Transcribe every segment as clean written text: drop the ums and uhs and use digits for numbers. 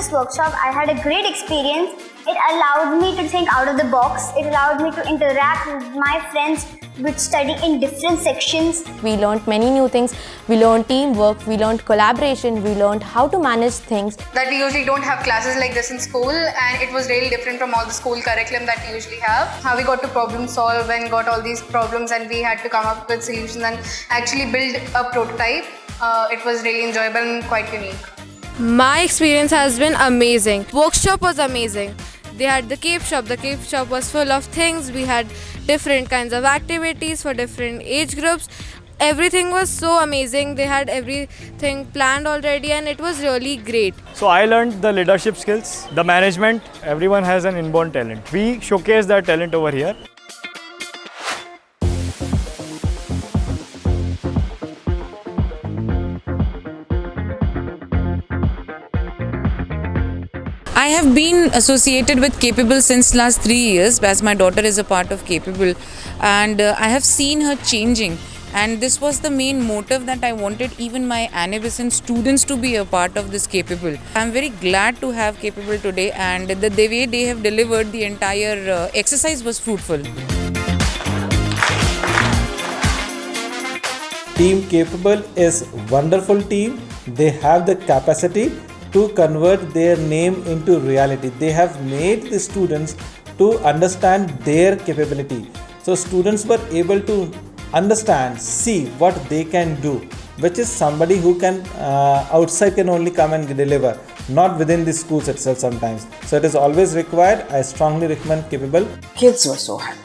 this workshop, I had a great experience. It allowed me to think out of the box. It allowed me to interact with my friends which study in different sections. We learned many new things. We learned teamwork, we learned collaboration, we learned how to manage things. That we usually don't have classes like this in school, and it was really different from all the school curriculum that we usually have. How we got to problem solve and got all these problems, and we had to come up with solutions and actually build a prototype. It was really enjoyable and quite unique. My experience has been amazing. Workshop was amazing. They had the Cape Shop. The Cape Shop was full of things. We had different kinds of activities for different age groups. Everything was so amazing. They had everything planned already and it was really great. So I learned the leadership skills, the management. Everyone has an inborn talent. We showcase that talent over here. I have been associated with Kapable since last 3 years, as my daughter is a part of Kapable, and I have seen her changing, and this was the main motive that I wanted even my Anabison students to be a part of this Kapable. I am very glad to have Kapable today, and the way they have delivered the entire exercise was fruitful. Team Kapable is wonderful team. They have the capacity to convert their name into reality. They have made the students to understand their capability. So students were able to understand, see what they can do, which is somebody who can outside can only come and deliver, not within the schools itself sometimes. So it is always required. I strongly recommend Kapable. Kids were so happy.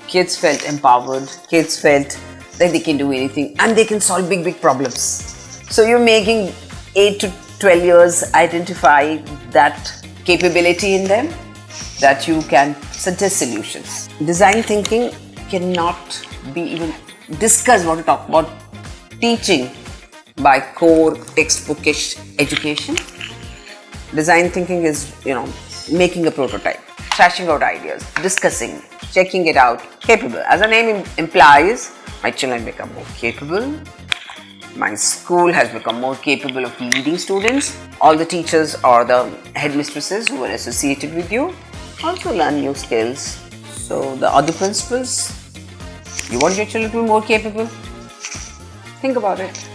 Kids felt empowered. Kids felt that they can do anything and they can solve big problems. So you're making 8 to 12 years identify that capability in them, that you can suggest solutions. Design thinking cannot be even discussed when to talk about teaching by core textbookish education. Design thinking is, making a prototype, thrashing out ideas, discussing, checking it out. Capable. As the name implies, my children become more capable. My school has become more capable of leading students. All the teachers or the headmistresses who are associated with you also learn new skills. So the other principals, you want your children to be more capable? Think about it.